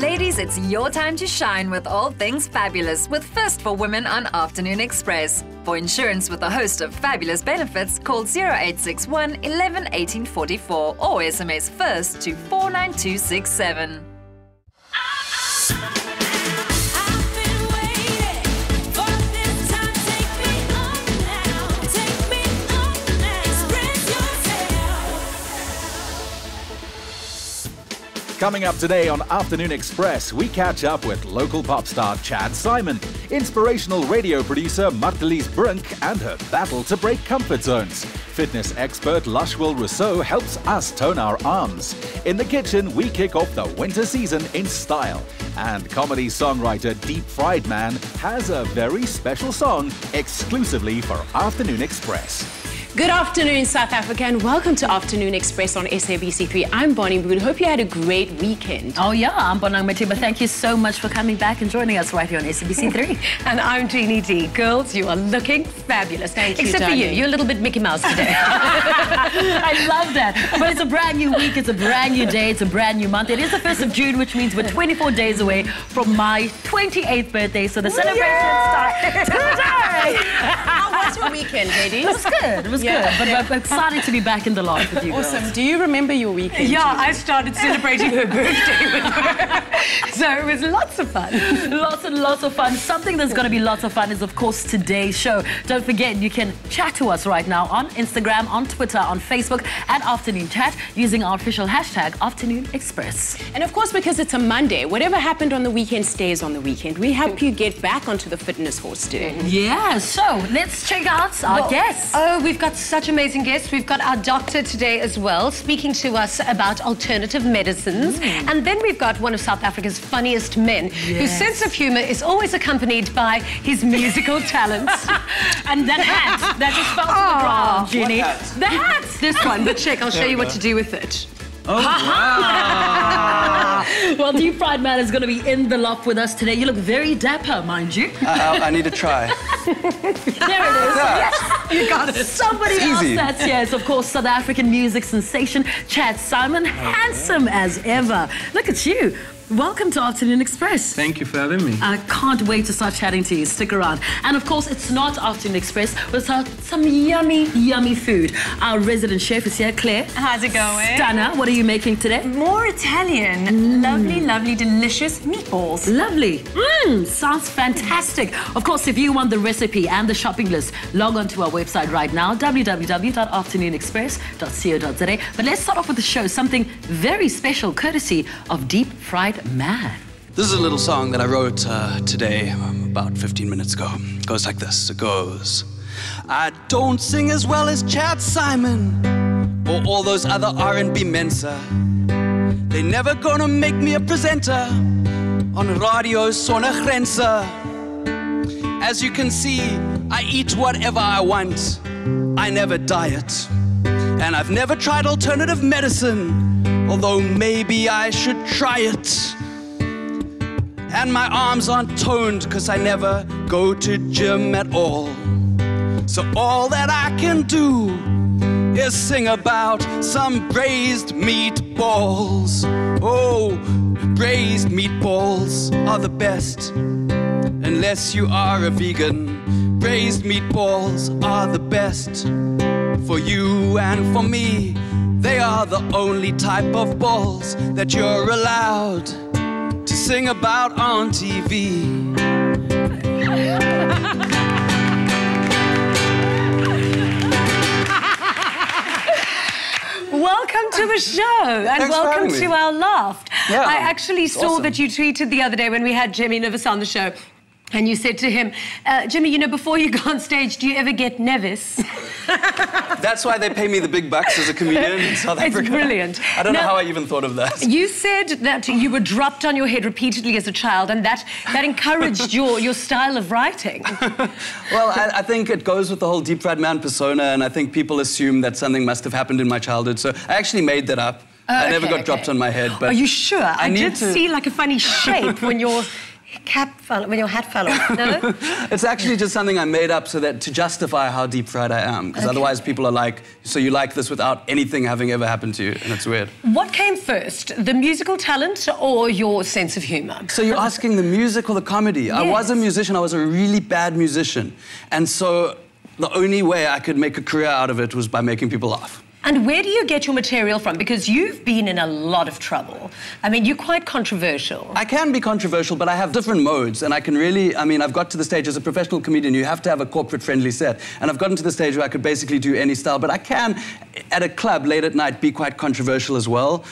Ladies, it's your time to shine with all things fabulous with First for Women on Afternoon Express. For insurance with a host of fabulous benefits, call 0861 11 18 44 or SMS FIRST to 49267. Coming up today on Afternoon Express, we catch up with local pop star Chad Saaiman, inspirational radio producer Martelize Brink and her battle to break comfort zones. Fitness expert Lushwill Rossouw helps us tone our arms. In the kitchen, we kick off the winter season in style. And comedy songwriter Deep Fried Man has a very special song exclusively for Afternoon Express. Good afternoon, South Africa, and welcome to Afternoon Express on SABC3. I'm Bonnie Boone. Hope you had a great weekend. Oh, yeah, I'm Bonang Matiba. Thank you so much for coming back and joining us right here on SABC3. And I'm Jeannie D. Girls, you are looking fabulous. Thank you, Except darling. for you. You're a little bit Mickey Mouse today. I love that. But it's a brand new week, it's a brand new day, it's a brand new month. It is the 1st of June, which means we're 24 days away from my 28th birthday. So the celebration starts today. How was your weekend, ladies? It was good. It was good. But I'm excited to be back in the loft with you girls. Awesome. Do you remember your weekend? Yeah, I started celebrating her birthday with her. So it was lots of fun. Lots and lots of fun. Something that's going to be lots of fun is, of course, today's show. Don't forget, you can chat to us right now on Instagram, on Twitter, on Facebook, at Afternoon Chat using our official hashtag Afternoon Express. And of course, because it's a Monday, whatever happened on the weekend stays on the weekend. We help you get back onto the fitness horse today. Yeah, so let's check out our guests. Oh, we've got such amazing guests. We've got our doctor today as well, speaking to us about alternative medicines. And then we've got one of South Africa's funniest men, whose sense of humor is always accompanied by his musical talents. And that hat that just fell to the ground, Jenny. The hat! This one, but check, I'll show you what to do with it. Oh, wow. Well, Deep Fried Man is going to be in the loft with us today. You look very dapper, mind you. I need to try. There it is. Yes, you got it. Somebody else that's here is, of course, South African music sensation Chad Saaiman, handsome as ever. Look at you. Welcome to Afternoon Express. Thank you for having me. I can't wait to start chatting to you. Stick around. And of course, it's not Afternoon Express without some yummy, yummy food. Our resident chef is here, Claire. How's it going? Stunner, what are you making today? More Italian. Lovely, lovely, delicious meatballs. Lovely. Sounds fantastic. Of course, if you want the recipe and the shopping list, log on to our website right now, www.afternoonexpress.co.za. But let's start off with the show, something very special, courtesy of Deep Fried Man. This is a little song that I wrote today, about 15 minutes ago. It goes like this. It goes, I don't sing as well as Chad Saaiman or all those other R&B mensa. They never gonna make me a presenter on Radio Sonder Grense. As you can see, I eat whatever I want. I never diet. And I've never tried alternative medicine, although maybe I should try it. And my arms aren't toned because I never go to gym at all. So all that I can do is sing about some braised meatballs. Oh, braised meatballs are the best. Unless you are a vegan, braised meatballs are the best. For you and for me, they are the only type of balls that you're allowed to sing about on TV. Welcome to the show and welcome to our loft. Yeah, I actually saw that you tweeted the other day when we had Jimmy Nevis on the show. And you said to him, Jimmy, you know, before you go on stage, do you ever get nervous? That's why they pay me the big bucks as a comedian in South Africa. It's brilliant. I don't know how I even thought of that. You said that you were dropped on your head repeatedly as a child, and that encouraged your style of writing. Well, I think it goes with the whole Deep Fried Man persona, and I think people assume that something must have happened in my childhood, so I actually made that up. I never got dropped on my head. But are you sure? I did see like a funny shape when your cap fell, when your hat fell off? No? It's actually just something I made up so that to justify how deep fried I am, because otherwise people are like, so you like this without anything having ever happened to you, and it's weird. What came first, the musical talent or your sense of humour? So you're asking the music or the comedy? Yes. I was a musician, I was a really bad musician, and so the only way I could make a career out of it was by making people laugh. And where do you get your material from? Because you've been in a lot of trouble. I mean, you're quite controversial. I can be controversial, but I have different modes, and I can really, I mean, I've got to the stage as a professional comedian, you have to have a corporate-friendly set, and I've gotten to the stage where I could basically do any style, but I can, at a club late at night, be quite controversial as well.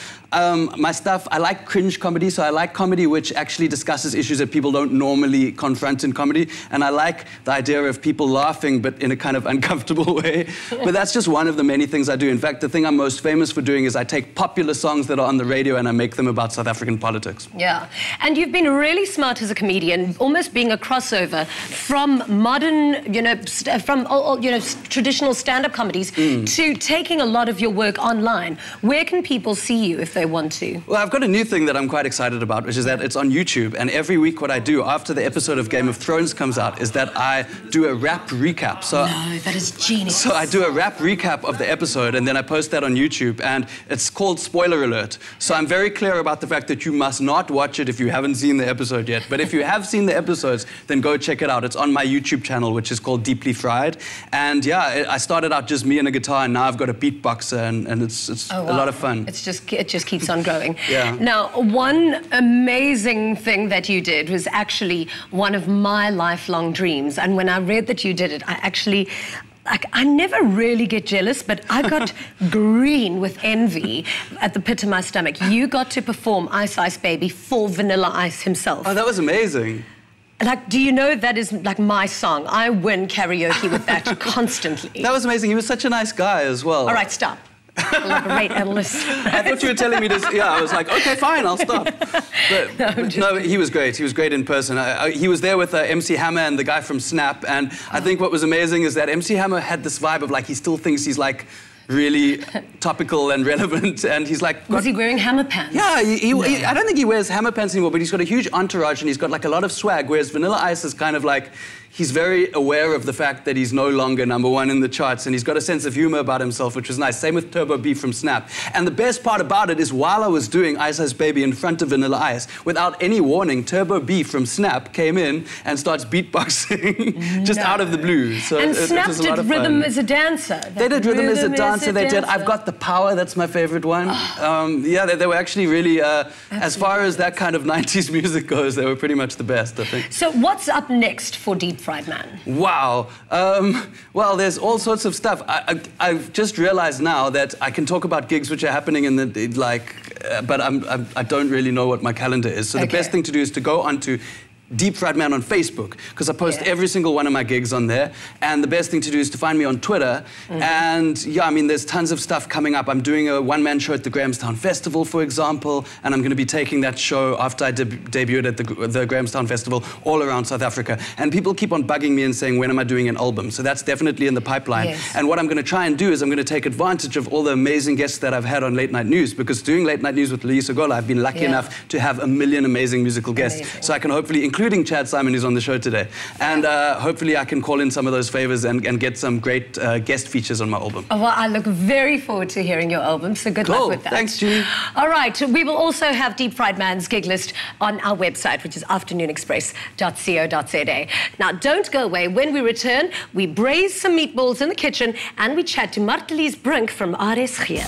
My stuff, I like cringe comedy, so I like comedy which actually discusses issues that people don't normally confront in comedy, and I like the idea of people laughing, but in a kind of uncomfortable way. But that's just one of the many things I do. In fact, the thing I'm most famous for doing is I take popular songs that are on the radio and I make them about South African politics. Yeah, and you've been really smart as a comedian, almost being a crossover from modern, traditional stand-up comedies to taking a lot of your work online. Where can people see you if they want to? Well, I've got a new thing that I'm quite excited about, which is that it's on YouTube, and every week what I do after the episode of Game of Thrones comes out is that I do a rap recap. So, no, that is genius. So I do a rap recap of the episode, and then I post that on YouTube, and it's called Spoiler Alert. So I'm very clear about the fact that you must not watch it if you haven't seen the episode yet, but if you have seen the episodes, then go check it out. It's on my YouTube channel, which is called Deeply Fried, and yeah, I started out just me and a guitar, and now I've got a beatboxer, and it's a lot of fun. It just keeps on growing. Yeah. Now, one amazing thing that you did was actually one of my lifelong dreams, and when I read that you did it, I never really get jealous, but I got green with envy at the pit of my stomach. You got to perform Ice Ice Baby for Vanilla Ice himself. Oh, that was amazing. Like, do you know that is like my song? I win karaoke with that constantly. That was amazing. He was such a nice guy as well. All right, stop. Elaborate and listen. I thought you were telling me this. Yeah, I was like, okay, fine, I'll stop. But, no, he was great. He was great in person. He was there with MC Hammer and the guy from Snap, and I think what was amazing is that MC Hammer had this vibe of like he still thinks he's like really topical and relevant, and he's like... Was he wearing hammer pants? Yeah, I don't think he wears hammer pants anymore, but he's got a huge entourage and he's got like a lot of swag, whereas Vanilla Ice is kind of like... He's very aware of the fact that he's no longer #1 in the charts, and he's got a sense of humor about himself, which was nice. Same with Turbo B from Snap. And the best part about it is while I was doing Ice Ice Baby in front of Vanilla Ice, without any warning, Turbo B from Snap came in and starts beatboxing just out of the blue. So and Snap was a lot did of Rhythm fun. as a Dancer. They did Rhythm as a Dancer. They did I've Got the Power. That's my favorite one. Yeah, they were actually really, as far as that kind of 90s music goes, they were pretty much the best, I think. So what's up next for Deep Fried Man? Wow. Well, there's all sorts of stuff. I've just realized now that I can talk about gigs which are happening in the, but I don't really know what my calendar is. So the best thing to do is to go onto Deep Fried Man on Facebook, because I post every single one of my gigs on there, and the best thing to do is to find me on Twitter. And yeah, I mean, there's tons of stuff coming up. I'm doing a one-man show at the Grahamstown Festival, for example, and I'm going to be taking that show after I debuted at the Grahamstown Festival all around South Africa. And people keep on bugging me and saying, when am I doing an album? So that's definitely in the pipeline. And what I'm going to try and do is I'm going to take advantage of all the amazing guests that I've had on Late Night News, because doing Late Night News with Lisa Gola, I've been lucky enough to have 1 million amazing musical guests. So I can hopefully, including Chad Saaiman, who's on the show today. And hopefully I can call in some of those favors and get some great guest features on my album. Oh, well, I look very forward to hearing your album, so good luck with that. Thanks, Julie. All right, we will also have Deep Fried Man's gig list on our website, which is afternoonexpress.co.za. Now, don't go away. When we return, we braise some meatballs in the kitchen and we chat to Martelize Brink from RSG.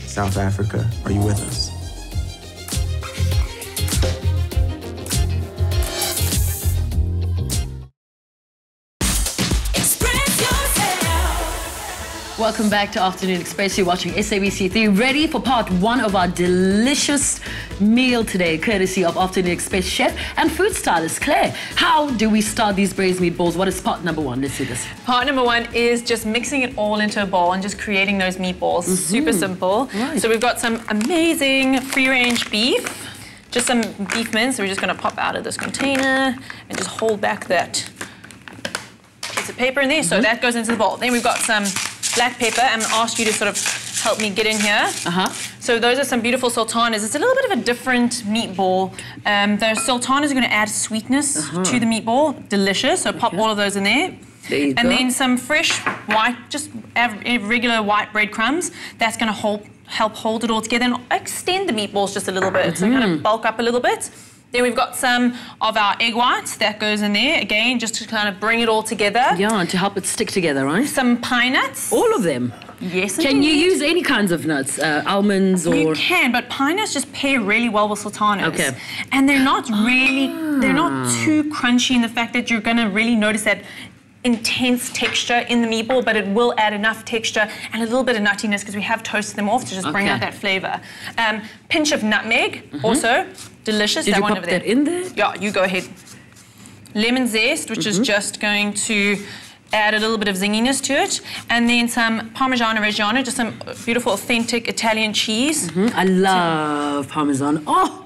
South Africa, are you with us? Welcome back to Afternoon Express. You're watching SABC3, ready for part 1 of our delicious meal today, courtesy of Afternoon Express chef and food stylist Claire. How do we start these braised meatballs? What is part number 1? Let's see this. Part number 1 is just mixing it all into a bowl and just creating those meatballs. Super simple. Right. So we've got some amazing free-range beef, just some beef mince. So we're just going to pop out of this container and just hold back that bits of paper in there, so that goes into the bowl. Then we've got some black pepper. I'm going to ask you to sort of help me get in here. So those are some beautiful sultanas. It's a little bit of a different meatball. Those sultanas are going to add sweetness to the meatball. Delicious. So pop all of those in there. There you go. Then some fresh white, just regular white breadcrumbs. That's going to help hold it all together and extend the meatballs just a little bit. So kind of bulk up a little bit. Then we've got some of our egg whites that goes in there, again, just to kind of bring it all together. Yeah, and to help it stick together, right? Some pine nuts. All of them? Yes, Can you use any kinds of nuts? Almonds or... You can, but pine nuts just pair really well with sultanas. Okay. And they're not really, they're not too crunchy in the fact that you're going to really notice that intense texture in the meatball, but it will add enough texture and a little bit of nuttiness because we have toasted them off to just bring out that flavour. Pinch of nutmeg, also delicious. Did that you one pop over there. that in there? Yeah, you go ahead. Lemon zest, which is just going to add a little bit of zinginess to it, and then some Parmigiano Reggiano, just some beautiful authentic Italian cheese. I love Parmesan. Oh!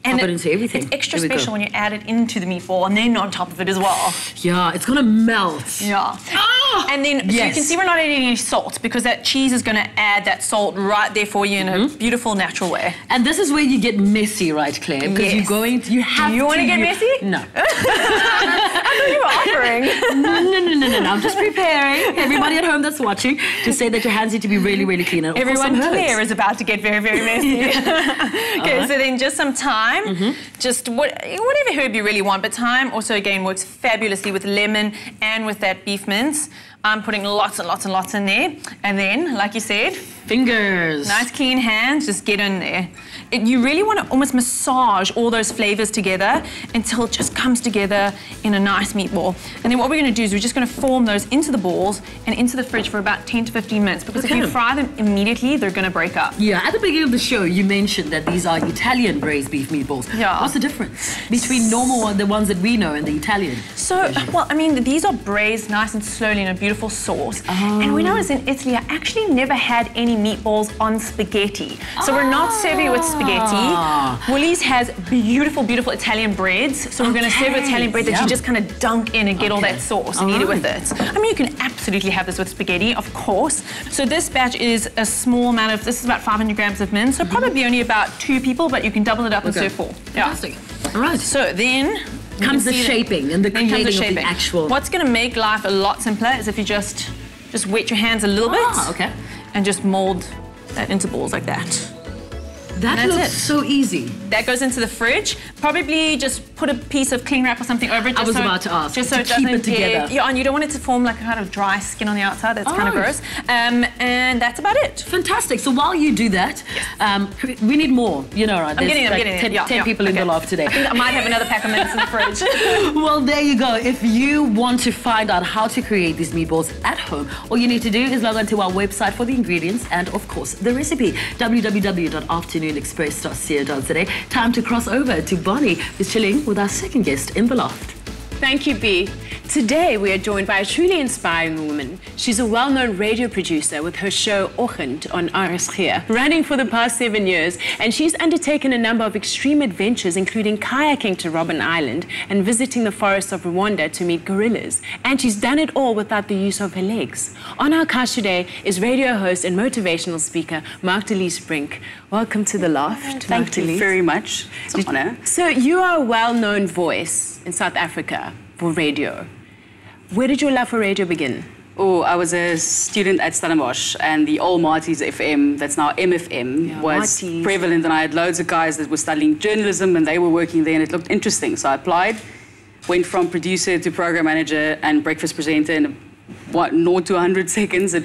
And pop it into everything. It's extra special when you add it into the meatball and then on top of it as well. Yeah, it's gonna melt. Yeah. And then so you can see we're not adding any salt because that cheese is gonna add that salt right there for you in a beautiful, natural way. And this is where you get messy, right, Claire? Because you're going to, you have to. Do you want to get messy? No. I thought you were offering. No. I'm just preparing. Everybody at home that's watching, just say that your hands need to be really, really clean. And everyone clear is about to get very, very messy. Okay, so then just some thyme. Just whatever herb you really want, but thyme also again works fabulously with lemon and with that beef mince. I'm putting lots and lots and lots in there, and then, like you said, fingers. Nice clean hands, just get in there. You really want to almost massage all those flavors together until it just comes together in a nice meatball. And then what we're going to do is we're just going to form those into the balls and into the fridge for about 10 to 15 minutes because if you fry them immediately, they're going to break up. Yeah, at the beginning of the show, you mentioned that these are Italian braised beef meatballs. Yeah. What's the difference between normal, the ones that we know, and the Italian? So, well, I mean, these are braised nice and slowly in a beautiful sauce. And when I was in Italy, I actually never had any meatballs on spaghetti. So we're not serving it with spaghetti. Woolies has beautiful, beautiful Italian breads. So we're going to serve Italian bread that you just kind of dunk in and get all that sauce and eat it with it. I mean, you can absolutely have this with spaghetti, of course. So this batch is a small amount of, this is about 500 grams of mince. So probably only about 2 people, but you can double it up and serve 4. Fantastic. All right. So then comes the shaping and the creating of the actual. What's going to make life a lot simpler is if you just wet your hands a little bit. And just mold that into balls like that. That looks so easy. That goes into the fridge. Probably just put a piece of cling wrap or something over it. I was about to ask. Just so it doesn't keep it together. Yeah, and you don't want it to form like a kind of dry skin on the outside. That's kind of gross. And that's about it. Fantastic. So while you do that, we need more. You know, right? I'm getting it. 10 people in the loft today. I think I might have another pack of mints in the fridge. Well, there you go. If you want to find out how to create these meatballs at home, all you need to do is log on to our website for the ingredients and, of course, the recipe. www.afternoonexpress.co.za. Time to cross over to Bonnie, who's chilling with our second guest in the loft. Thank you, B. Today, we are joined by a truly inspiring woman. She's a well-known radio producer with her show Oggend on RSG, running for the past 7 years, and she's undertaken a number of extreme adventures, including kayaking to Robben Island and visiting the forests of Rwanda to meet gorillas. And she's done it all without the use of her legs. On our couch today is radio host and motivational speaker Martelize Brink. Welcome to the loft. Thank you very much. It's an honor. So you are a well-known voice in South Africa for radio. Where did your love for radio begin? Oh, I was a student at Stellenbosch, and the old Martys FM, that's now MFM, was prevalent, and I had loads of guys that were studying journalism, and they were working there, and it looked interesting. So I applied, went from producer to program manager and breakfast presenter in 0 to 100 seconds. It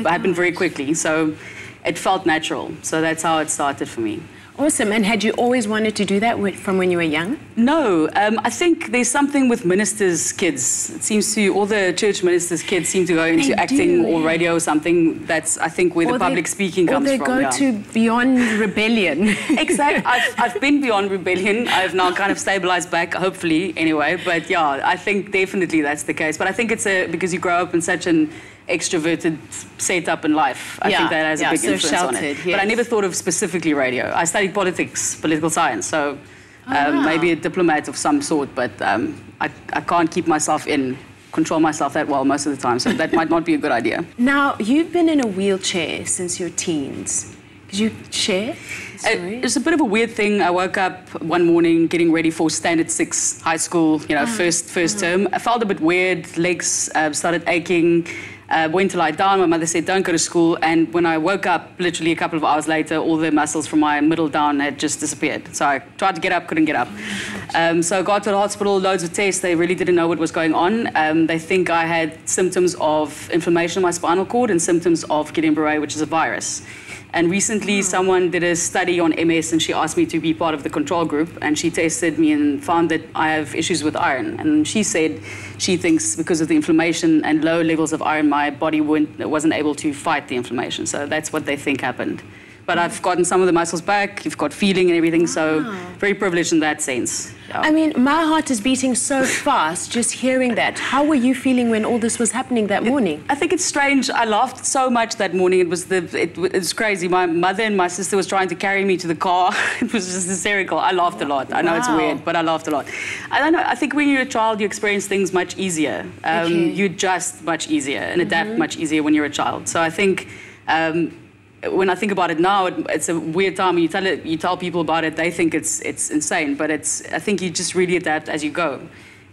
happened very quickly, so it felt natural. So that's how it started for me. Awesome. And had you always wanted to do that from when you were young? No. I think there's something with ministers' kids. It seems to, all the church ministers' kids seem to go into acting or radio or something. That's, I think, where the public speaking comes from. Or they go to beyond rebellion. Exactly. I've been beyond rebellion. I've now kind of stabilized back, hopefully, anyway. But yeah, I think definitely that's the case. But I think it's because you grow up in such an extroverted setup in life. I think that has a big influence on it. Yes. But I never thought of specifically radio. I studied politics, political science, so maybe a diplomat of some sort, but I can't keep myself in control myself that well most of the time, so that might not be a good idea. Now, you've been in a wheelchair since your teens. Could you share? It's a bit of a weird thing. I woke up one morning getting ready for standard 6 high school, first term. I felt a bit weird, legs started aching. Went to lie down. My mother said, don't go to school. And when I woke up, literally a couple of hours later, all the muscles from my middle down had just disappeared. So I tried to get up, couldn't get up. So I got to the hospital, loads of tests. They really didn't know what was going on. They think I had symptoms of inflammation in my spinal cord and symptoms of Guillain-Barré, which is a virus. And recently, someone did a study on MS, and she asked me to be part of the control group. And she tested me and found that I have issues with iron. And she said she thinks because of the inflammation and low levels of iron, my body wasn't able to fight the inflammation. So that's what they think happened. But I've gotten some of the muscles back. You've got feeling and everything. So very privileged in that sense. Yeah. I mean, my heart is beating so fast just hearing that. How were you feeling when all this was happening that morning? I think it's strange. I laughed so much that morning. It's crazy. My mother and my sister was trying to carry me to the car. It was just hysterical. I laughed a lot. I know it's weird, but I laughed a lot. I don't know. I think when you're a child, you experience things much easier. You adjust much easier and adapt much easier when you're a child. So I think when I think about it now, it's a weird time. When you tell people about it, they think it's insane. But I think you just really adapt as you go.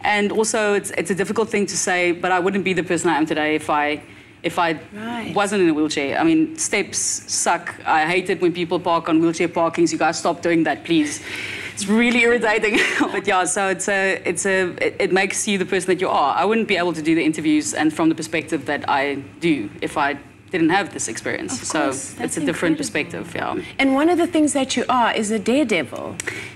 And also, it's a difficult thing to say, but I wouldn't be the person I am today if I wasn't in a wheelchair. I mean, steps suck. I hate it when people park on wheelchair parkings. You guys stop doing that, please. It's really irritating. But yeah, so it makes you the person that you are. I wouldn't be able to do the interviews and from the perspective that I do if I didn't have this experience. So it's a different perspective, yeah. And one of the things that you are is a daredevil.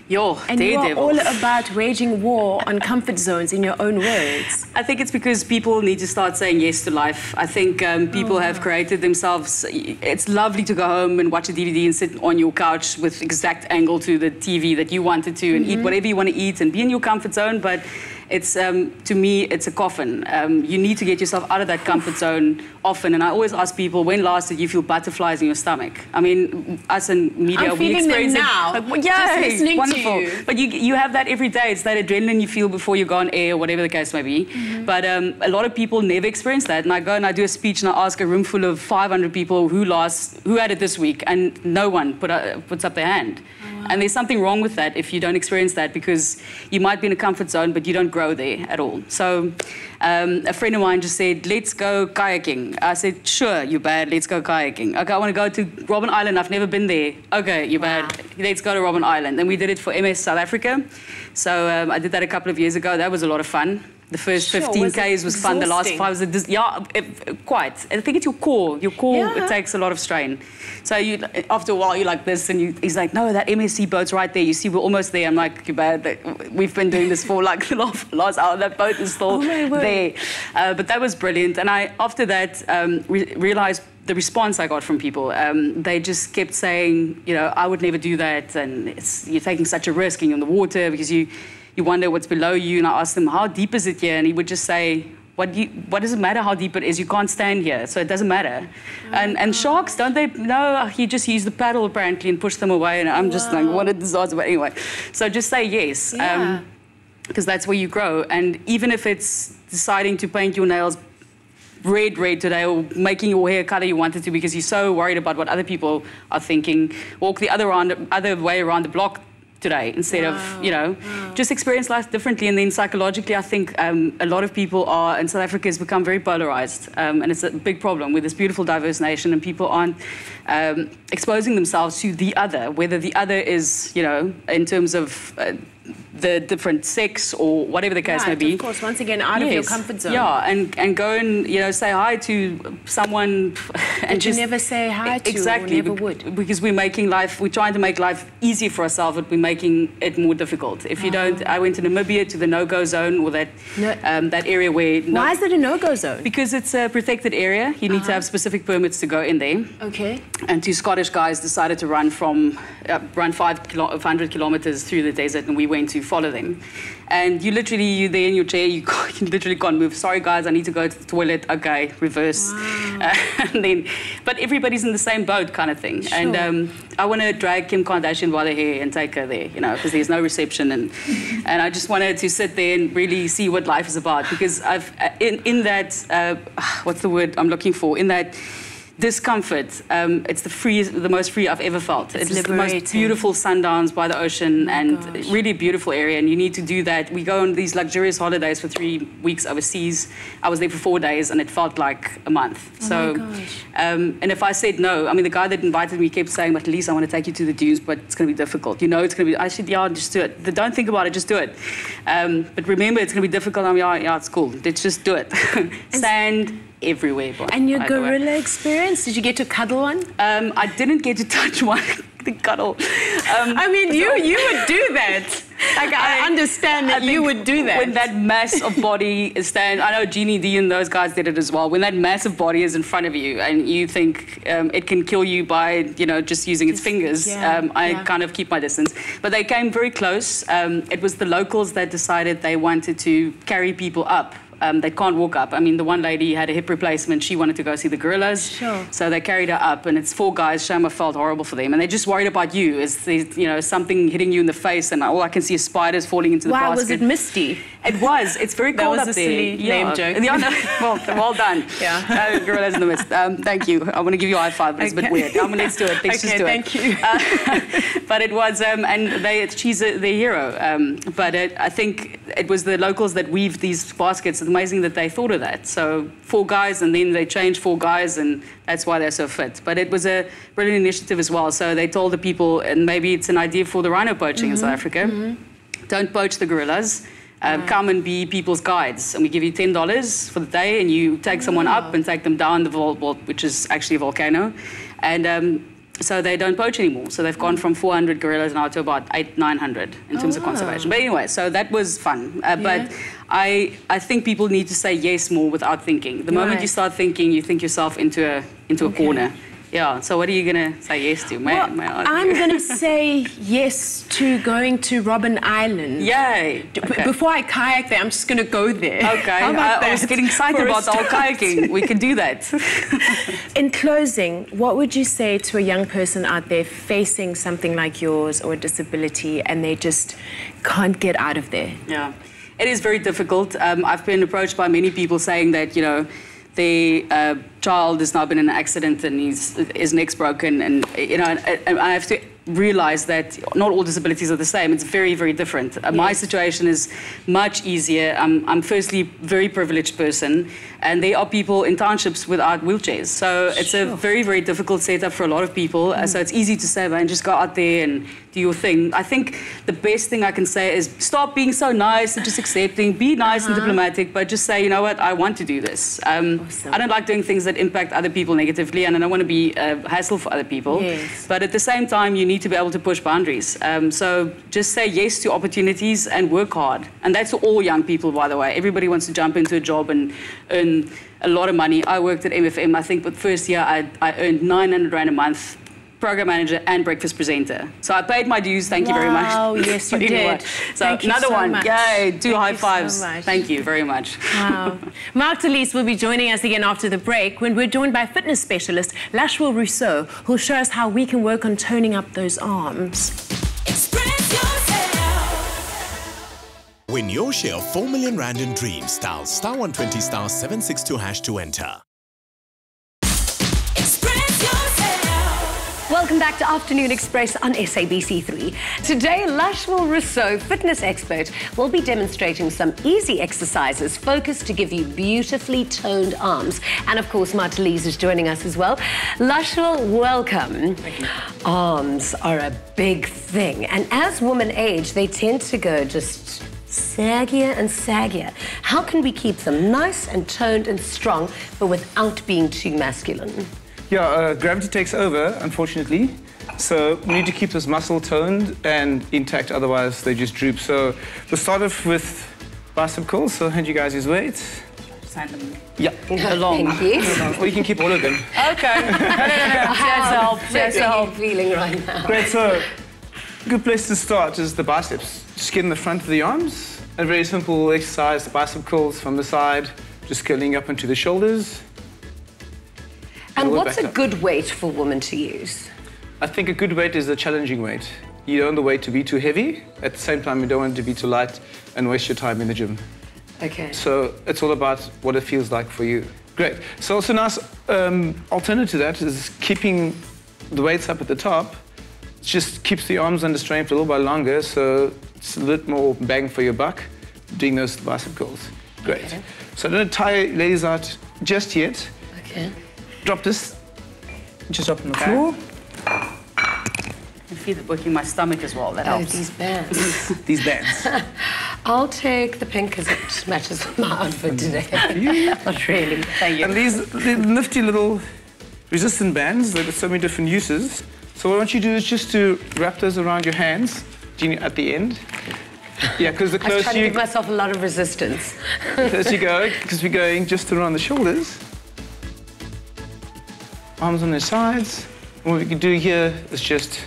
And you are all about waging war on comfort zones in your own words. I think it's because people need to start saying yes to life. I think people have created themselves. It's lovely to go home and watch a DVD and sit on your couch with exact angle to the TV that you wanted to and eat whatever you want to eat and be in your comfort zone, but it's, to me, it's a coffin. You need to get yourself out of that comfort zone often. And I always ask people, when last did you feel butterflies in your stomach? I mean, us in media, we experience it now. Like, just listening wonderful. To you. But you have that every day. It's that adrenaline you feel before you go on air or whatever the case may be. But a lot of people never experience that. And I go and I do a speech and I ask a room full of 500 people who had it this week, and no one puts up their hand. And there's something wrong with that if you don't experience that, because you might be in a comfort zone, but you don't grow there at all. So a friend of mine just said, let's go kayaking. I said, sure, you bad, let's go kayaking. Okay, I want to go to Robben Island. I've never been there. Okay, you bad, let's go to Robben Island. And we did it for MS South Africa. So I did that a couple of years ago. That was a lot of fun. The first 15 Ks was fun. The last 5 was quite. I think it's your core. Your core, it takes a lot of strain. So after a while, you're like this, and he's like, no, that MSC boat's right there. You see, we're almost there. I'm like, you bad. We've been doing this for like the last hour. That boat is still there. But that was brilliant. And after that, realized the response I got from people. They just kept saying, I would never do that, and you're taking such a risk, and you're in the water because you wonder what's below you. And I asked him, how deep is it here? And he would just say, what does it matter how deep it is? You can't stand here, so it doesn't matter. And sharks, don't they? No, he just used the paddle apparently and pushed them away. And I'm just like, what a disaster. But anyway, so just say yes, because that's where you grow. And even if it's deciding to paint your nails red today, or making your hair color you wanted to because you're so worried about what other people are thinking, walk the other way around the block today instead of, just experience life differently. And then psychologically, I think a lot of people are, and South Africa has become very polarized, and it's a big problem with this beautiful, diverse nation, and people aren't exposing themselves to the other, whether the other is, in terms of the different sex or whatever the case may be. Of course, once again, out of your comfort zone. Yeah, and go and, say hi to someone. And just never say hi to. Exactly. Or never would. Because we're trying to make life easy for ourselves, but we're making it more difficult. If you don't, I went to Namibia to the no-go zone, or that area where... Why is it a no-go zone? Because it's a protected area. You need to have specific permits to go in there. Okay. And 2 Scottish guys decided to run 500 kilometers through the desert, and we went to follow them. And you're there in your chair, you literally can't move. Sorry guys, I need to go to the toilet. Okay, reverse. Wow. But everybody's in the same boat kind of thing. Sure. And I want to drag Kim Kardashian by the hair and take her there, because there's no reception. And I just wanted to sit there and really see what life is about. Because I've, in that, what's the word I'm looking for? In that discomfort, it's the most free I've ever felt. It's the most beautiful sundowns by the ocean really beautiful area, and you need to do that. We go on these luxurious holidays for 3 weeks overseas. I was there for 4 days and it felt like a month. And if I said no, I mean, the guy that invited me kept saying, but at least I want to take you to the dunes, but it's going to be difficult. It's going to be, I said, yeah, just do it. Don't think about it, just do it. But remember, it's going to be difficult. I'm yeah, it's cool. Let's just do it. Sand everywhere. And your gorilla experience, did you get to cuddle one? I didn't get to touch one. The cuddle. I mean, you would do that. Like, I understand that you would do that. When that mass of body is standing, I know Jeannie D and those guys did it as well. When that massive body is in front of you and you think it can kill you by, just using its fingers, I kind of keep my distance. But they came very close. It was the locals that decided they wanted to carry people up. They can't walk up. I mean, the one lady had a hip replacement. She wanted to go see the gorillas. Sure. So they carried her up, and it's 4 guys. Shame, I felt horrible for them. And they're just worried about you. Is something hitting you in the face, and all I can see is spiders falling into the basket. Wow, was it misty? It was. It's very cold up there. That was a silly lame joke. Yeah, no, well done. Yeah. Gorillas in the mist. Thank you. I want to give you a high five, but it's a bit weird. Let's do it. Let's just do it. Thank you. But it was, she's their hero. But I think it was the locals that weaved these baskets. It's amazing that they thought of that. So 4 guys, and then they changed 4 guys, and that's why they're so fit. But it was a brilliant initiative as well. So they told the people, and maybe it's an idea for the rhino poaching in South Africa, don't poach the gorillas. Come and be people's guides, and we give you $10 for the day, and you take someone up and take them down the which is actually a volcano, and so they don't poach anymore. So they've gone from 400 gorillas now to about 800-900 in terms of conservation. But anyway, so that was fun. But I think people need to say yes more without thinking. The moment you start thinking, you think yourself into a corner. Yeah, so what are you going to say yes to? I'm going to say yes to going to Robben Island. Yay! Okay. Before I kayak there, I'm just going to go there. Okay, I was getting excited about the whole kayaking. We can do that. In closing, what would you say to a young person out there facing something like yours or a disability and they just can't get out of there? Yeah, it is very difficult. I've been approached by many people saying that, their child has now been in an accident and his neck's broken, and I have to realize that not all disabilities are the same. It's very, very different. My situation is much easier. I'm firstly a very privileged person, and there are people in townships without wheelchairs. So it's a very, very difficult setup for a lot of people. So it's easy to say, man, just go out there and do your thing. I think the best thing I can say is stop being so nice and just accepting. Be nice and diplomatic, but just say, you know what, I want to do this. Awesome. I don't like doing things that impact other people negatively, and I don't want to be a hassle for other people. Yes. But at the same time, you need to be able to push boundaries. So just say yes to opportunities and work hard. And that's for all young people, by the way. Everybody wants to jump into a job and earn a lot of money. I worked at MFM. I think the first year I earned 900 Rand a month, program manager and breakfast presenter. So I paid my dues. Thank you very much. Oh, yes, you did. So Thank another you so one. much. Yay, 2 high you fives. So much. Thank you very much. Wow. Martelize will be joining us again after the break when we're joined by fitness specialist Lushwill Rossouw, who'll show us how we can work on toning up those arms. Win your share of 4 million Rand in dreams. Dial *120 *762# to enter. Welcome back to Afternoon Express on SABC3. Today, Lushwill Rossouw, fitness expert, will be demonstrating some easy exercises focused to give you beautifully toned arms. And of course, Martelize is joining us as well. Lushwill, welcome. Thank you. Arms are a big thing. And as women age, they tend to go just saggier and saggier. How can we keep them nice and toned and strong, but without being too masculine? Yeah, gravity takes over, unfortunately. So we need to keep this muscle toned and intact, otherwise they just droop. So we'll start off with bicep curls. So hand you guys his weight. Sign them. Yeah. Along. Thank you. Or you can keep all of them. Okay. No. How are you feeling right now? Great. So good place to start is the biceps. Just get in the front of the arms. A very simple exercise, the bicep curls from the side, just curling up into the shoulders. And what's a good weight for women to use? I think a good weight is a challenging weight. You don't want the weight to be too heavy. At the same time, you don't want it to be too light and waste your time in the gym. Okay. So it's all about what it feels like for you. Great. So also a nice alternative to that is keeping the weights up at the top. It just keeps the arms under strain for a little bit longer, so it's a little more bang for your buck doing those bicep curls. Great. Okay. So don't tire ladies out just yet. Okay. Drop this. Just drop on the floor. I feel it working my stomach as well. That helps. These bands. These bands. I'll take the pink because it matches with my outfit today. Not really. Thank you. And these nifty little resistant bands, they've got so many different uses. So what I want you to do is just to wrap those around your hands at the end. Yeah, because the closer I was trying to give myself a lot of resistance. As you go, because we're going just around the shoulders. Arms on their sides. And what we can do here is just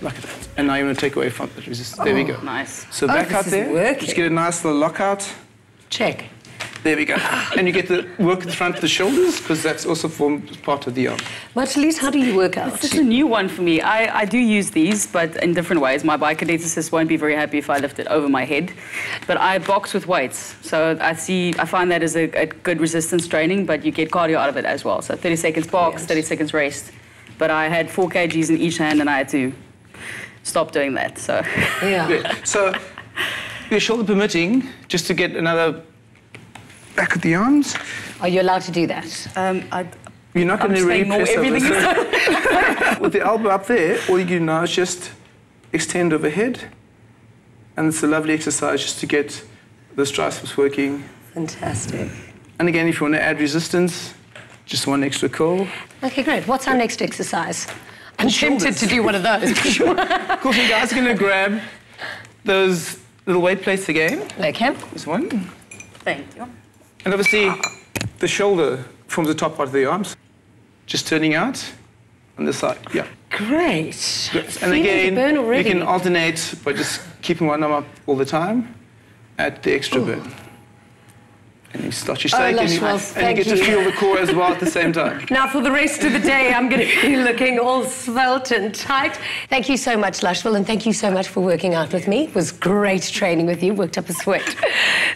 like that. And now you want to take away from the resistance. There we go. Nice. So back out there. Working. Just get a nice little lockout. Check. There we go. And you get the work at the front of the shoulders, because that's also forms part of the arm. Martelize, how do you work out? This is a new one for me. I do use these, but in different ways. My biker dietitian won't be very happy if I lift it over my head. But I box with weights. So I find that as a good resistance training, but you get cardio out of it as well. So 30 seconds box, 30 seconds rest. But I had 4 kgs in each hand, and I had to stop doing that. So yeah. So your shoulder permitting, just to get another back of the arms. Are you allowed to do that? You're not going to really press everything over. With the elbow up there, all you do now is just extend overhead. And it's a lovely exercise just to get the triceps working. Fantastic. And again, if you want to add resistance, just one extra curl. Okay, great. What's our next exercise? I'm tempted to do one of those. Sure. Cool, so you guys are going to grab those little weight plates again. Okay. This one. Thank you. And obviously, the shoulder forms the top part of the arms. Just turning out on the side. Yeah. Great. And again, you can alternate by just keeping one arm up all the time at the extra burn. And you start your shake, and you get to feel the core as well at the same time. Now, for the rest of the day, I'm going to be looking all svelte and tight. Thank you so much, Lushwill, and thank you so much for working out with me. It was great training with you. Worked up a sweat.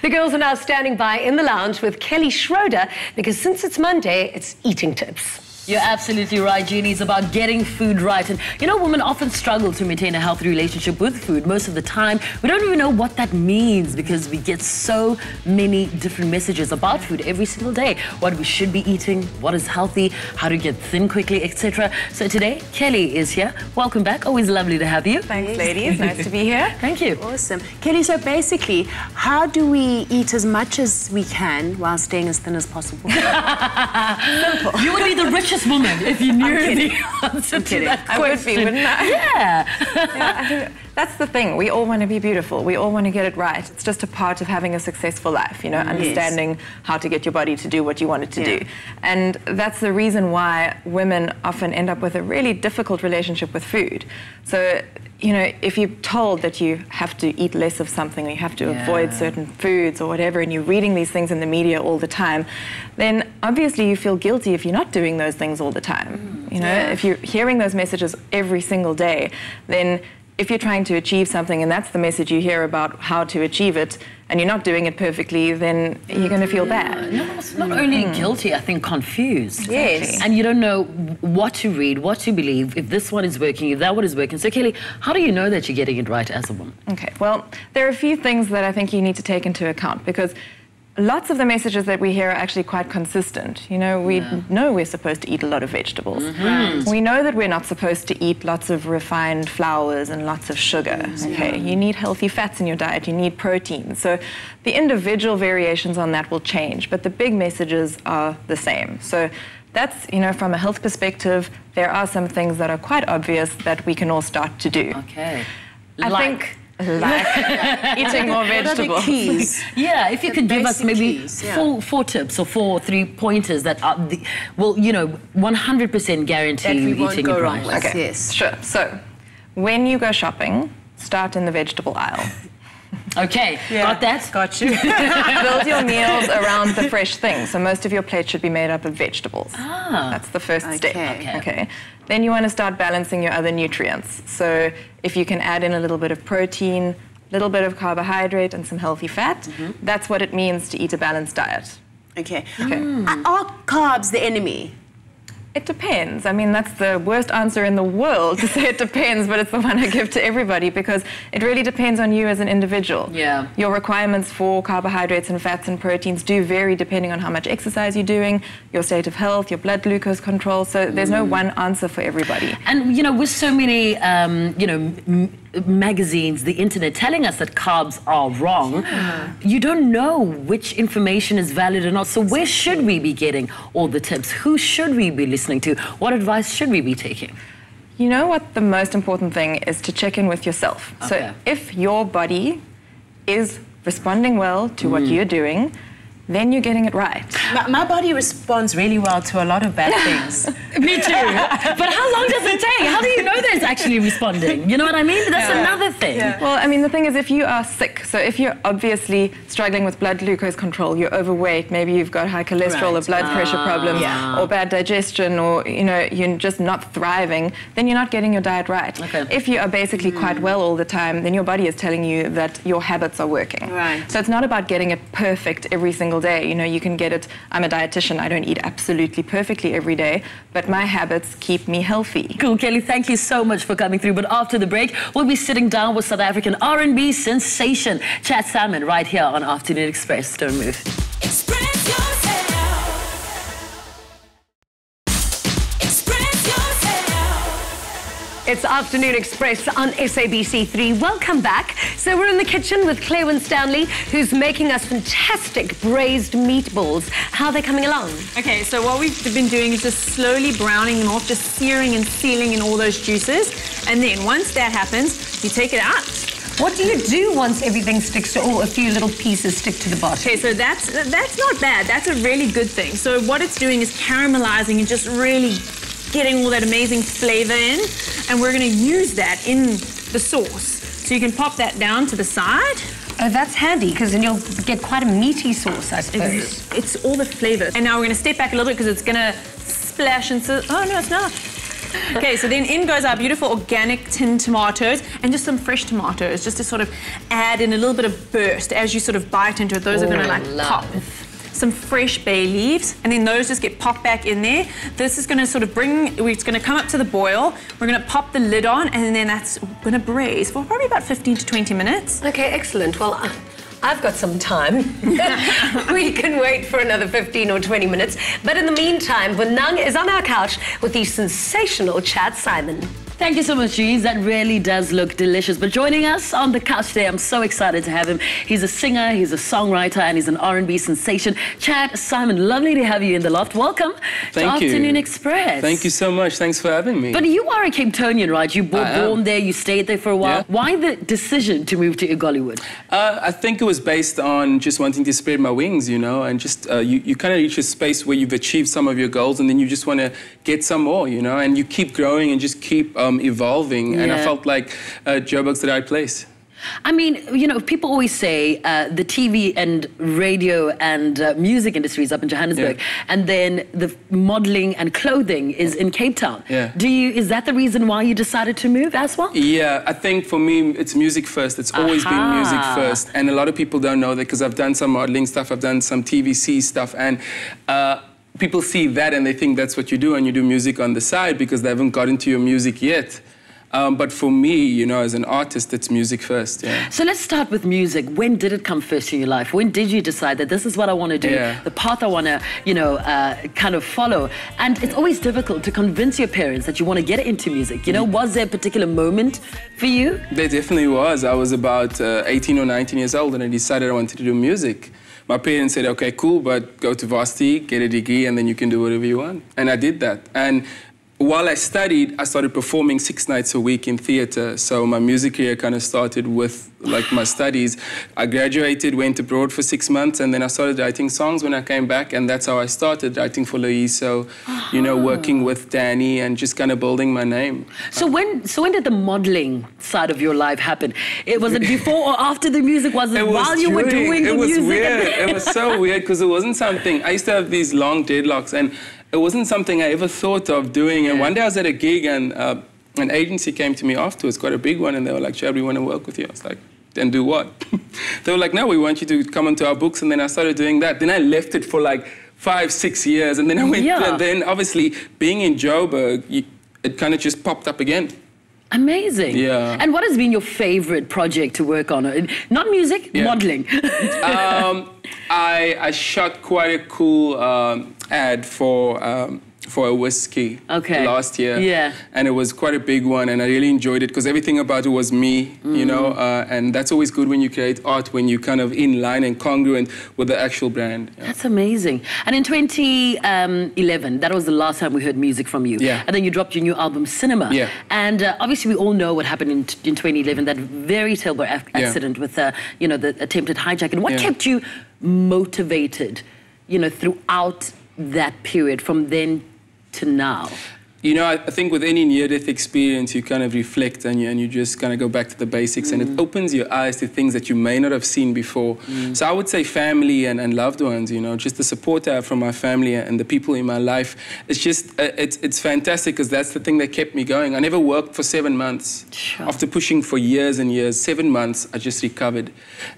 The girls are now standing by in the lounge with Kelly Schreuder, because since it's Monday, it's eating tips. You're absolutely right, Jeannie. It's about getting food right. And, you know, women often struggle to maintain a healthy relationship with food. Most of the time, we don't even know what that means because we get so many different messages about food every single day. What we should be eating, what is healthy, how to get thin quickly, etc. So today, Kelly is here. Welcome back. Always lovely to have you. Thanks, ladies. Nice to be here. Thank you. Awesome. Kelly, so basically, how do we eat as much as we can while staying as thin as possible? Simple. You would be the richest woman if you knew the answer to that question. I would be, wouldn't I? Yeah. Yeah, I think that's the thing. We all want to be beautiful. We all want to get it right. It's just a part of having a successful life, you know, understanding how to get your body to do what you want it to do. And that's the reason why women often end up with a really difficult relationship with food. So, you know, if you're told that you have to eat less of something, or you have to avoid certain foods or whatever, and you're reading these things in the media all the time, then obviously you feel guilty if you're not doing those things all the time. You know, if you're hearing those messages every single day, then if you're trying to achieve something and that's the message you hear about how to achieve it, and you're not doing it perfectly, then you're going to feel bad. No, it's not only guilty, I think confused. Yes. And you don't know what to read, what to believe, if this one is working, if that one is working. So Kelly, how do you know that you're getting it right as a woman? Okay, well, there are a few things that I think you need to take into account, because lots of the messages that we hear are actually quite consistent. You know, we know we're supposed to eat a lot of vegetables. We know that we're not supposed to eat lots of refined flours and lots of sugar. Okay, you need healthy fats in your diet, you need protein. So the individual variations on that will change, but the big messages are the same. So that's, you know, from a health perspective, there are some things that are quite obvious that we can all start to do. Okay. I think eating more vegetables. What are the keys? Yeah, if you could give us maybe four tips or 3 pointers that are will, you know, 100% guarantee you eating it right. Okay, sure. So when you go shopping, start in the vegetable aisle. Okay, got that? Got you. Build your meals around the fresh things. So most of your plate should be made up of vegetables. That's the first step. Okay. Then you want to start balancing your other nutrients. So if you can add in a little bit of protein, a little bit of carbohydrate, and some healthy fat, that's what it means to eat a balanced diet. Okay. Are carbs the enemy? It depends. I mean, that's the worst answer in the world to say it depends, but it's the one I give to everybody because it really depends on you as an individual. Yeah. Your requirements for carbohydrates and fats and proteins do vary depending on how much exercise you're doing, your state of health, your blood glucose control. So there's no one answer for everybody. And, you know, with so many, you know, magazines, the internet telling us that carbs are wrong, you don't know which information is valid or not. So where should we be getting all the tips? Who should we be listening to? What advice should we be taking? You know what the most important thing is to check in with yourself. So if your body is responding well to what you're doing, then you're getting it right. My body responds really well to a lot of bad things. Me too. But how long does it take? How do you know that it's actually responding? You know what I mean? That's another thing. Well, I mean, the thing is, if you are sick, so if you're obviously struggling with blood glucose control, you're overweight, maybe you've got high cholesterol or blood pressure problems or bad digestion, or, you know, you're just not thriving, then you're not getting your diet right. If you are basically quite well all the time, then your body is telling you that your habits are working. So it's not about getting it perfect every single day. You know, you can get it. I'm a dietitian. I don't eat absolutely perfectly every day, but my habits keep me healthy. Cool, Kelly, thank you so much for coming through. But after the break, we'll be sitting down with South African R&B sensation Chad Saaiman right here on Afternoon Express. Don't move. Express yourself. Express yourself. It's Afternoon Express on SABC3. Welcome back. So we're in the kitchen with Claire Winstanley, who's making us fantastic braised meatballs. How are they coming along? Okay, so what we've been doing is just slowly browning them off, just searing and sealing in all those juices. And then once that happens, you take it out. What do you do once everything sticks to, or a few little pieces stick to the bottom? Okay, so that's not bad. That's a really good thing. So what it's doing is caramelizing and just really getting all that amazing flavor in. And we're going to use that in the sauce. So you can pop that down to the side. Oh, that's handy, because then you'll get quite a meaty sauce, I suppose. It's all the flavor. And now we're going to step back a little bit because it's going to splash into... Oh, no, it's not. Okay, so then in goes our beautiful organic tinned tomatoes and just some fresh tomatoes, just to sort of add in a little bit of burst as you sort of bite into it. Those are going to like pop. Some fresh bay leaves, and then those just get popped back in there. This is going to sort of it's going to come up to the boil. We're going to pop the lid on, and then that's going to braise for probably about 15 to 20 minutes. Okay, excellent. Well, I've got some time. We can wait for another 15 or 20 minutes. But in the meantime, Vanang is on our couch with the sensational Chad Saaiman. Thank you so much, Jeez. That really does look delicious. But joining us on the couch today, I'm so excited to have him. He's a singer, he's a songwriter, and he's an R&B sensation. Chad Saaiman, lovely to have you in the loft. Welcome to Afternoon Express. Thank you so much. Thanks for having me. But you are a Cape Townian, right? You were born there, you stayed there for a while. Why the decision to move to Igollywood? I think it was based on just wanting to spread my wings, you know, and just you kind of reach a space where you've achieved some of your goals, and then you just want to get some more, you know, and you keep growing and just keep evolving, and I felt like Joburg's the right place. I mean, you know, people always say the TV and radio and music industries up in Johannesburg, and then the modeling and clothing is in Cape Town. Is that the reason why you decided to move as well? Yeah, I think for me, it's music first. It's always been music first. And a lot of people don't know that, because I've done some modeling stuff, I've done some TVC stuff, and people see that and they think that's what you do, and you do music on the side because they haven't got into your music yet. But for me, you know, as an artist, it's music first, So let's start with music. When did it come first in your life? When did you decide that this is what I want to do, the path I want to, you know, kind of follow? And it's always difficult to convince your parents that you want to get into music. You know, was there a particular moment for you? There definitely was. I was about 18 or 19 years old, and I decided I wanted to do music. My parents said, okay, cool, but go to varsity, get a degree, and then you can do whatever you want. And I did that. And while I studied, I started performing 6 nights a week in theatre. So my music career kind of started with like my studies. I graduated, went abroad for 6 months, and then I started writing songs when I came back, and that's how I started writing for Loiso, you know, working with Danny and just kind of building my name. So when did the modeling side of your life happen? Was it before or after the music? Was it while you were doing the music? It was weird. It was so weird because it wasn't something. I used to have these long dreadlocks, and it wasn't something I ever thought of doing. And one day I was at a gig, and an agency came to me afterwards, quite a big one, and they were like, "Chad, we want to work with you." I was like, "And do what?" They were like, "No, we want you to come onto our books." And then I started doing that. Then I left it for like 5, 6 years, and then I went. And then obviously being in Joburg, it kind of just popped up again. Amazing. Yeah. And what has been your favorite project to work on? Not music, modeling. I shot quite a cool ad for a whiskey last year. Yeah. And it was quite a big one, and I really enjoyed it because everything about it was me, you know, and that's always good when you create art, when you're kind of in line and congruent with the actual brand. Yeah. That's amazing. And in 2011, that was the last time we heard music from you. Yeah. And then you dropped your new album, Cinema. Yeah. And obviously we all know what happened in 2011, that very terrible accident with, you know, the attempted hijacking. What kept you motivated, you know, throughout that period from then to now? You know, I think with any near-death experience, you kind of reflect and you just kind of go back to the basics, and it opens your eyes to things that you may not have seen before. So I would say family and loved ones, you know, just the support I have from my family and the people in my life. It's just, it's fantastic because that's the thing that kept me going. I never worked for 7 months. Sure. After pushing for years and years, 7 months, I just recovered.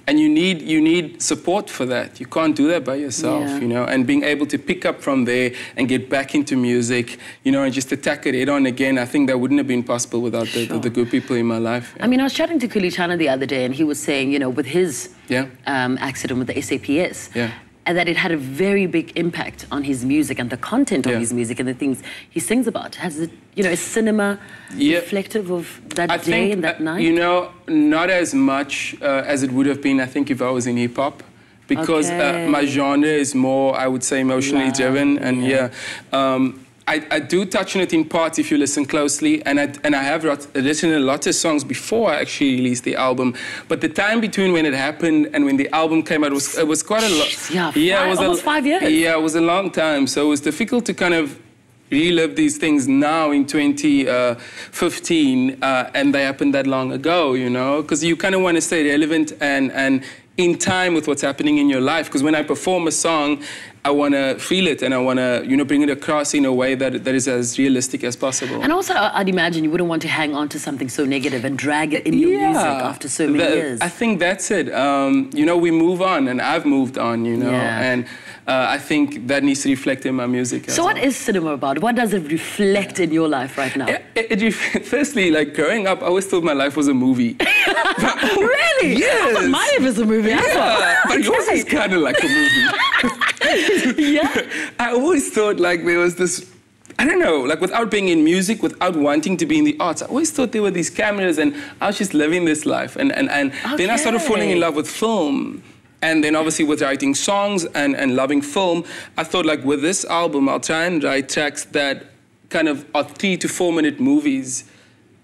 And you need support for that. You can't do that by yourself, you know, and being able to pick up from there and get back into music, you know, and just attack it head on again, I think that wouldn't have been possible without the good people in my life. I mean, I was chatting to Kulichana the other day, and he was saying, you know, with his accident with the SAPS, and that it had a very big impact on his music and the content of his music and the things he sings about. Has it, you know, is cinema reflective of that day and that night? You know, not as much as it would have been, I think, if I was in hip-hop. Because my genre is more, I would say, emotionally driven, and I do touch on it in parts if you listen closely, and I have written a lot of songs before I actually released the album. But the time between when it happened and when the album came out it was quite a lot. Yeah, almost 5 years. Yeah, it was a long time. So it was difficult to kind of relive these things now in 2015, and they happened that long ago, you know, because you kind of want to stay relevant and in time with what's happening in your life. Because when I perform a song, I want to feel it and I want to, you know, bring it across in a way that is as realistic as possible. And also, I'd imagine you wouldn't want to hang on to something so negative and drag it in your music after so many years. I think that's it. You know, we move on, and I've moved on, you know, and I think that needs to reflect in my music. So what is cinema about? What does it reflect in your life right now? Firstly, like growing up, I always thought my life was a movie. Really? Yes. I thought my life is a movie. But yours is kind of like a movie. I always thought like there was this, I don't know, like without being in music, without wanting to be in the arts, I always thought there were these cameras and I was just living this life. And then I started falling in love with film. And then obviously with writing songs and loving film, I thought like with this album, I'll try and write tracks that kind of are 3 to 4 minute movies.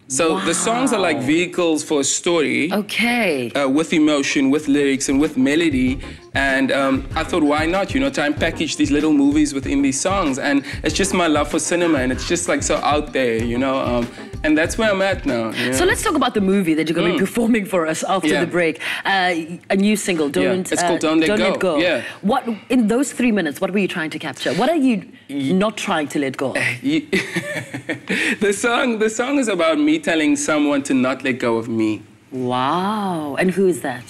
So the songs are like vehicles for a story. With emotion, with lyrics, and with melody. And I thought, why not, you know, try and package these little movies within these songs. And it's just my love for cinema, and it's just like so out there, you know. And that's where I'm at now. You know? So let's talk about the movie that you're going to be performing for us after the break. A new single, it's called Don't Let Go. Yeah. What, in those 3 minutes, what were you trying to capture? What are you not trying to let go of? The song is about me telling someone to not let go of me. Wow. And who is that?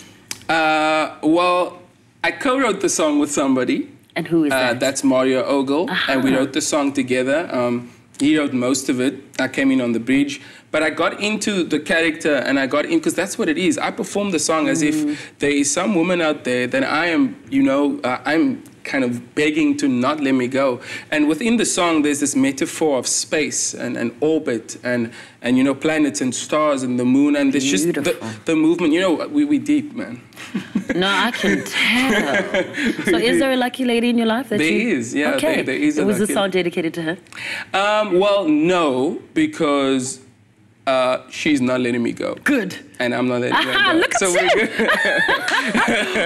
Well, I co-wrote the song with somebody. And who is that? That's Mario Ogle. And we wrote the song together. He wrote most of it. I came in on the bridge. But I got into the character, and I got in, because that's what it is. I perform the song as if there is some woman out there that I am, you know, I'm kind of begging to not let me go. And within the song, there's this metaphor of space and orbit and you know, planets and stars and the moon, and there's just the movement. You know, we deep, man. No, I can tell. So is there a lucky lady in your life? That There is, yeah. Okay. There is a Was the lucky- song dedicated to her? Well, no, because she's not letting me go. Good. And I'm not letting her go. Look at so we're good.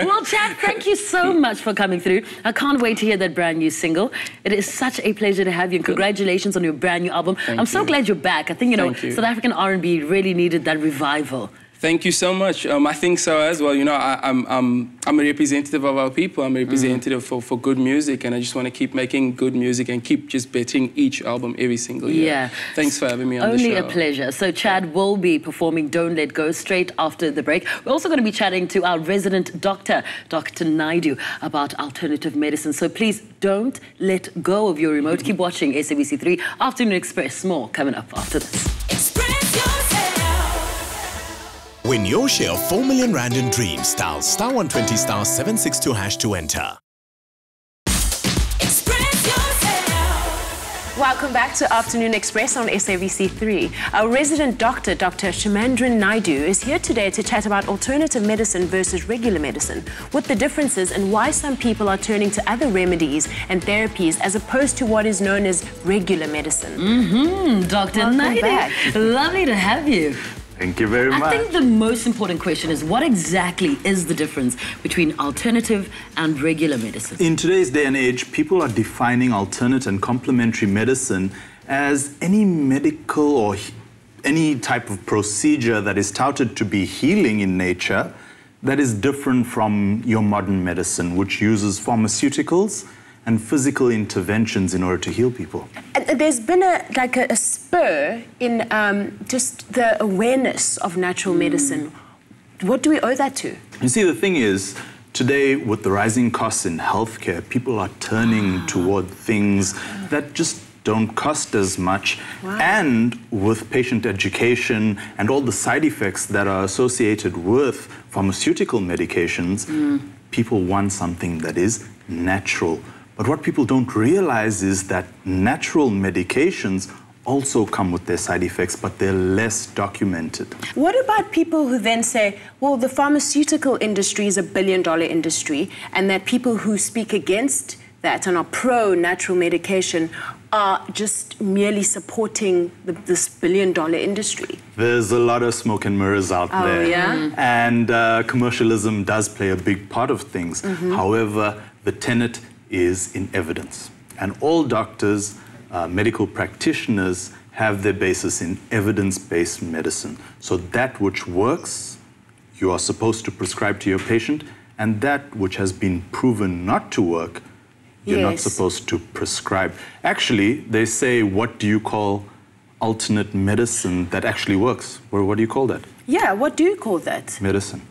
Well, Chad, thank you so much for coming through. I can't wait to hear that brand new single. It is such a pleasure to have you, and congratulations on your brand new album. I'm so glad you're back. I think, you know, South African R&B really needed that revival. Thank you so much. I think so as well. You know, I'm a representative of our people. I'm a representative for good music, and I just want to keep making good music and keep just bettering each album every single year. Yeah. Thanks for having me on the show. Only a pleasure. So Chad will be performing Don't Let Go straight after the break. We're also going to be chatting to our resident doctor, Dr. Naidoo, about alternative medicine. So please don't let go of your remote. Keep watching SABC3 Afternoon Express. More coming up after this. Win your share of 4 million rand in dreams. Dial *120 *762# to enter. Welcome back to Afternoon Express on SABC3. Our resident doctor, Dr. Chamendran Naidoo, is here today to chat about alternative medicine versus regular medicine, what the difference is and why some people are turning to other remedies and therapies as opposed to what is known as regular medicine. Dr. Naidoo, lovely to have you. Thank you very much. I think the most important question is what exactly is the difference between alternative and regular medicine? In today's day and age, people are defining alternate and complementary medicine as any medical or any type of procedure that is touted to be healing in nature that is different from your modern medicine, which uses pharmaceuticals and physical interventions in order to heal people. There's been a spur in just the awareness of natural medicine. What do we owe that to? You see, the thing is, today with the rising costs in healthcare, people are turning toward things that just don't cost as much. And with patient education and all the side effects that are associated with pharmaceutical medications, people want something that is natural. But what people don't realize is that natural medications also come with their side effects, but they're less documented. What about people who then say, well, the pharmaceutical industry is a billion-dollar industry, and that people who speak against that and are pro-natural medication are just merely supporting this billion-dollar industry? There's a lot of smoke and mirrors out there. Yeah? And commercialism does play a big part of things. However, the tenet is in evidence. And all doctors, medical practitioners, have their basis in evidence-based medicine. So that which works, you are supposed to prescribe to your patient, and that which has been proven not to work, you're not supposed to prescribe. Actually, they say, what do you call alternate medicine that actually works? Or what do you call that? Yeah, what do you call that? Medicine.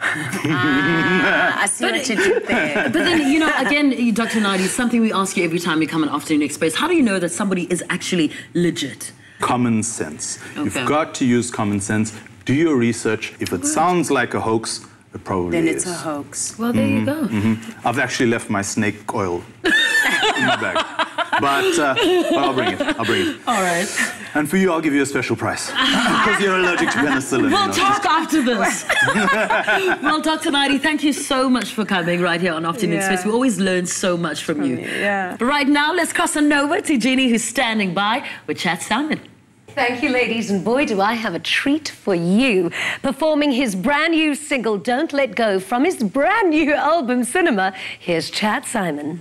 I see what you did there. But then, you know, again, Dr. Naidoo, something we ask you every time you come on Afternoon Express. How do you know that somebody is actually legit? Common sense. You've got to use common sense. Do your research. If it sounds like a hoax, it probably Then is. it's a hoax. Well, there you go. I've actually left my snake oil in my bag. But I'll bring it. I'll bring it. All right. And for you, I'll give you a special price. Because you're allergic to penicillin. We'll talk after this. Well, Dr. Naidoo, thank you so much for coming right here on Afternoon Express. We always learn so much from you. But right now, let's cross on over to Jenny, who's standing by with Chad Saaiman. Thank you, ladies, and boy, do I have a treat for you. Performing his brand new single, Don't Let Go, from his brand new album, Cinema, here's Chad Saaiman.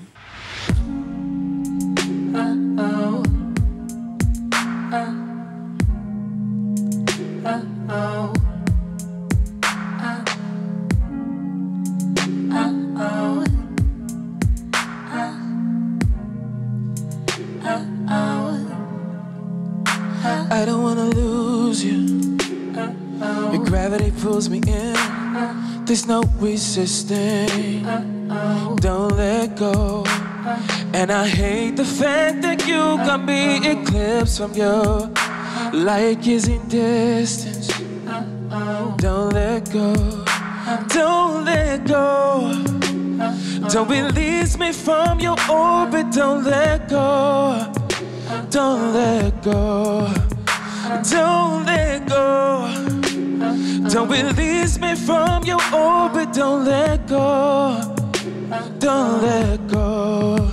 I don't wanna lose you. Your gravity pulls me in. There's no resisting. Don't let go. And I hate the fact that you got me eclipsed from your light years in distance. Don't let go. Don't let go. Don't release me from your orbit, don't let go. Don't let go. Don't let go. Don't release me from your orbit, don't let go. Don't let go.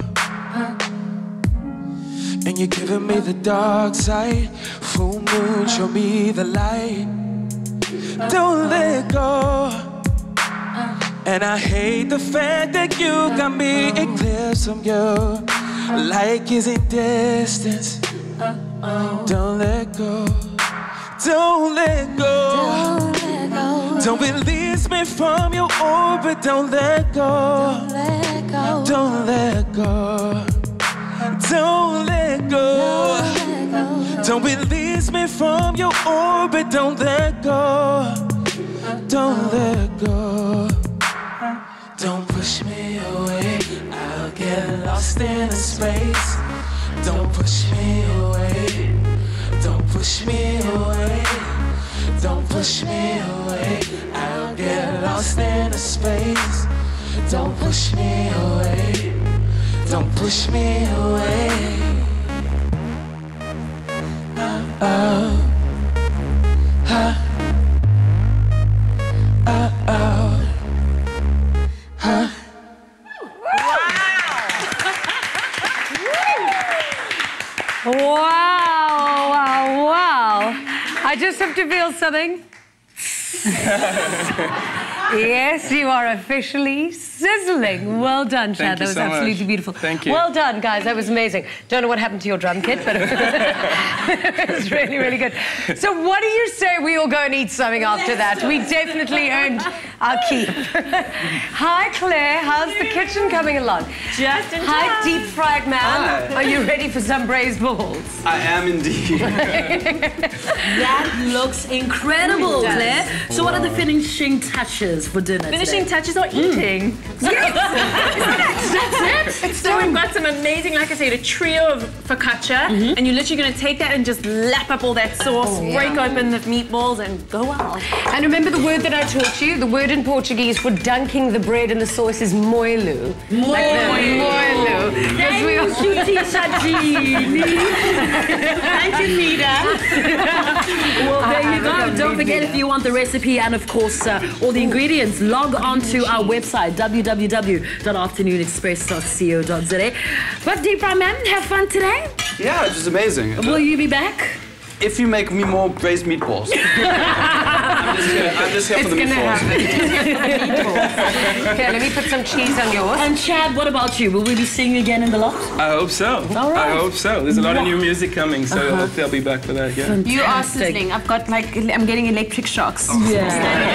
And you're giving me the dark side. Full moon, show me the light. Don't let go. And I hate the fact that you got me eclipsed from you. Like is in distance. Don't let go. Don't let go. Don't release me from your orbit. Don't let go. Don't let go. Don't let go. Don't release me from your orbit. Don't let go. Don't let go. Don't push me away. I'll get lost in the space. Don't push me away. Don't push me away. Don't push me away. I'll get lost in the space. Don't push me away. Don't push me away. Oh. Huh. Oh. Huh. Wow, wow, wow. I just have to feel something. Yes, you are officially sizzling. Well done, Chad. That was absolutely beautiful. Thank you. Well done, guys. That was amazing. Don't know what happened to your drum kit, but it was really, really good. So what do you say we all go and eat something after that? We definitely earned our keep. Hi, Claire. How's the kitchen coming along? Just in time. Hi, deep fried man. Hi. Are you ready for some braised balls? I am indeed. That looks incredible, Claire. So what are the finishing touches for dinner Finishing today? touches are eating. That's it. So we've got some amazing, like I said, a trio of focaccia, and you're literally going to take that and just lap up all that sauce, break open the meatballs, and go out. And remember the word that I taught you? The word in Portuguese for dunking the bread in the sauce is moilu. Moilu. Thank you, Thank you, Nita. Well, there you go. Don't forget, if you want the recipe and, of course, all the ingredients, log on to our website, www.afternoonexpress.co.za. But Deep Fry Man, have fun today? Yeah, it was amazing. Will you be back? If you make me more braised meatballs. I'm just here for the meatballs. Okay, let me put some cheese on yours. And Chad, what about you? Will we be seeing you again in the loft? I hope so. All right. I hope so. There's a lot of new music coming, so I hope they'll be back for that. Yeah. You are sizzling. I've got I'm getting electric shocks. Yeah.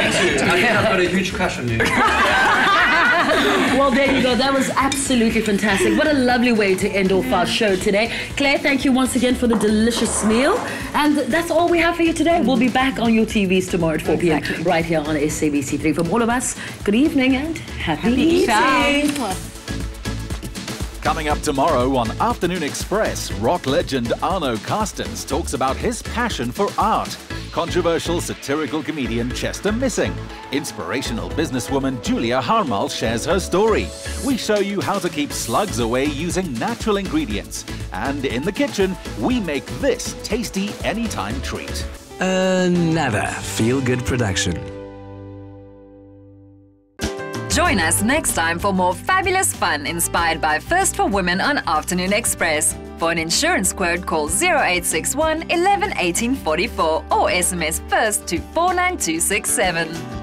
I think I've got a huge crush on you. Well, there you go. That was absolutely fantastic. What a lovely way to end off our show today. Claire, thank you once again for the delicious meal. And that's all we have for you today. We'll be back on your TVs tomorrow at 4 p.m. right here on SABC3. From all of us, good evening and happy eating. Coming up tomorrow on Afternoon Express, rock legend Arno Carstens talks about his passion for art. Controversial satirical comedian Chester Missing. Inspirational businesswoman Julia Harmal shares her story. We show you how to keep slugs away using natural ingredients. And in the kitchen, we make this tasty anytime treat. Another feel-good production. Join us next time for more fabulous fun inspired by First for Women on Afternoon Express. For an insurance quote, call 0861 11 18 44 or SMS FIRST to 49267.